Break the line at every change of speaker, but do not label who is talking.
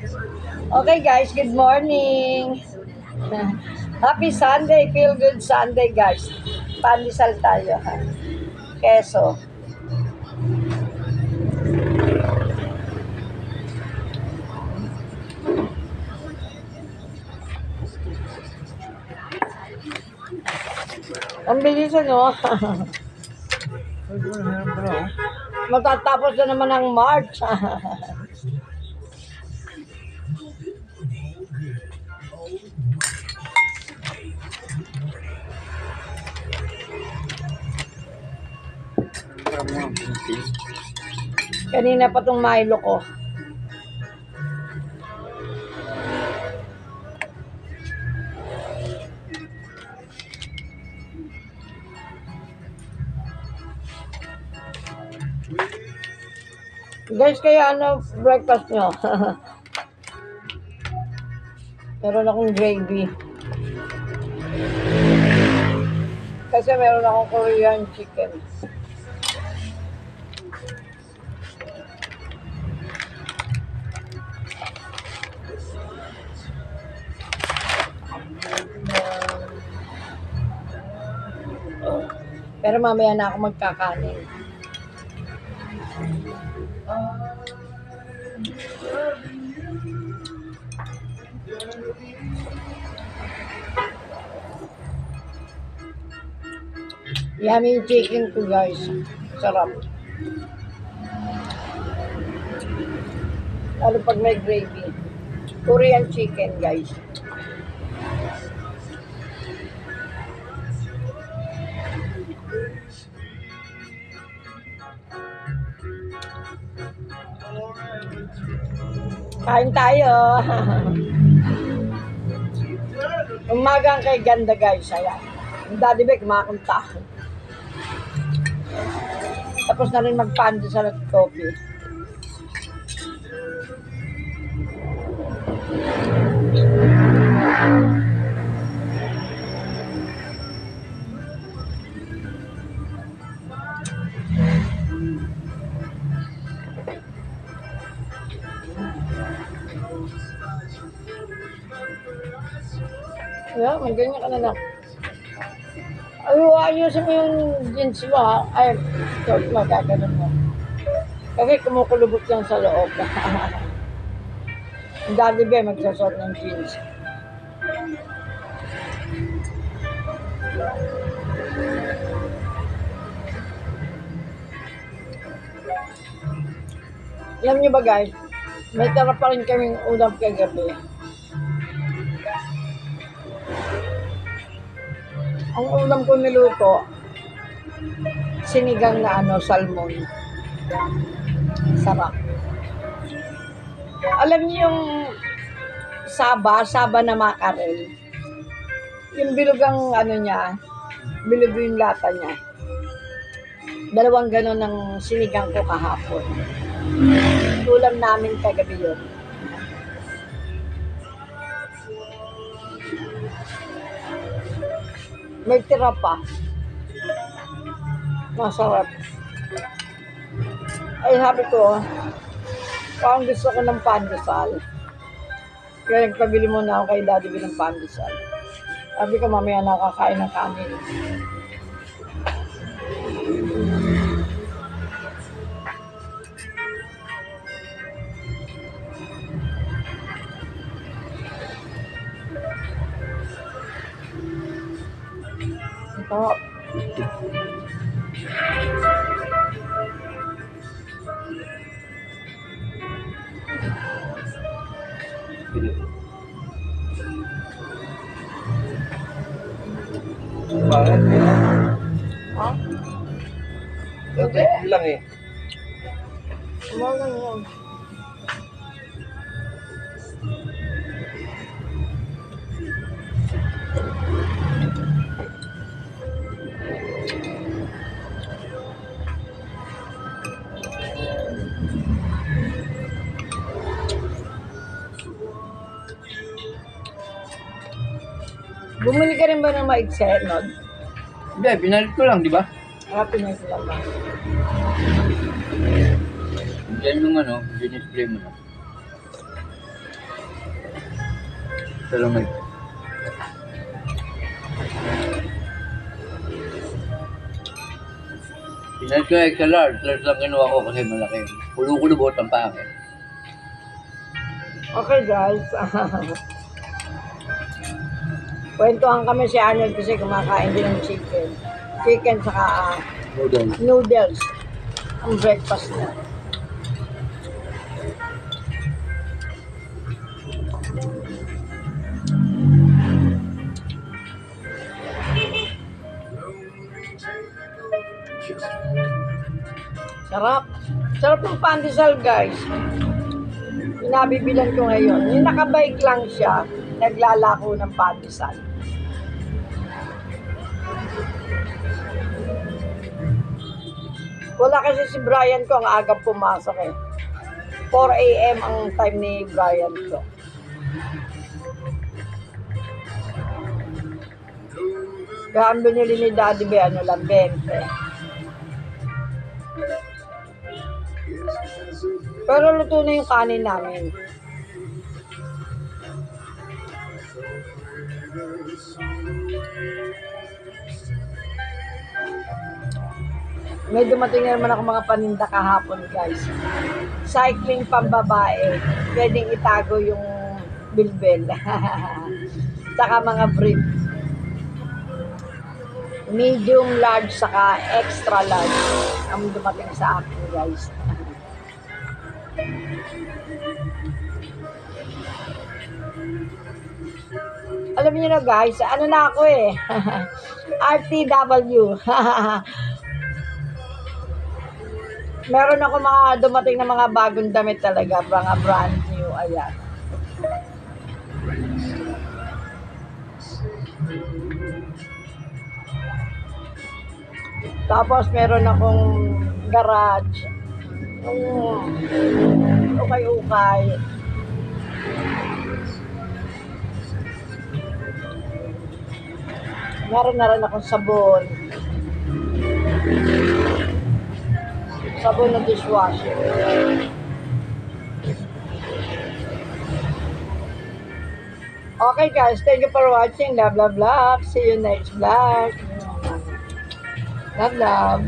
Okay guys, good morning. Happy Sunday, feel good Sunday guys. Pandesal tayo ha. Keso. Ang bilis ano. Matatapos na naman ang March. Kanina pa tong Milo ko. Guys, kaya ano breakfast nyo? Meron akong gravy. Kasi meron akong Korean chicken. Pero mamaya na ako magkakanin. Yummy yung chicken ko guys. Sarap. Lalo pag may gravy. Korean chicken guys. Kain tayo. Umagang kay ganda guys. Ayan. Yung Daddy Beck kumakunta. Tapos na rin magpandesal at coffee. Yeah, may ganyan ka na lang. Ay, ayusin mo yung jeans mo ha. Ay, short mo, gaganon mo. Kasi kumukulubot lang sa loob. Ang Daddy Bear magsasort ng jeans. Alam niyo ba guys, may tara pa rin kaming ulam kagabi. Ang ulam ko niluto, sinigang na salmon. Sarap. Alam niyo yung saba na makarel. Yung bilugang niya, bilog yung lata niya. Dalawang ganon ng sinigang ko kahapon. Ulam namin kagabi yun. May tira pa. Masarap. Ay, sabi ko, parang gusto ko ng pandesal. Kaya nagpabili muna ako kay Daddy B ng pandesal. Sabi ko, mamaya nakakain ng kanin. Ito.
Bakit?
Ha?
Dati lang eh.
Umagang yan. Bumili ka rin ba ng maigset, no?
Hindi, pinalit ko lang, di ba?
Happy na sila ba?
Diyan yung display mo na. Ito lang may. Pinalit ko yung extra large. Large lang kinuha ko kasi malaki. Kulo-kulubot ang pangit.
Okay guys. Kwentuhan kami si Arnold kasi kumakain din ng chicken. Chicken saka
Noodle.
noodles. Ang breakfast niya. Sarap. Sarap ng pandesal guys. Pinabibilan ko ngayon. Yung nakabike lang siya, naglalako ng pandesal. Wala kasi si Brian ko, ang aga pumasok eh. 4 a.m. ang time ni Brian ko. Kaya ang binili ni Daddy Be, ano lang, 20. Pero luto na yung kanin namin. May dumating na naman ako mga paninda kahapon guys. Cycling pambabae. Pwedeng itago yung bilbel. Saka mga brief. Medium large saka extra large. Ang dumating sa akin guys. Alam niyo na guys, ano na ako eh. RTW. Meron ako mga dumating na mga bagong damit talaga, mga brand new, ayan. Tapos meron akong garage. Ukay-ukay. Meron na rin akong sabon. Sabon na dishwasher. Okay guys, thank you for watching. Love, love, love. See you next vlog. Love, love.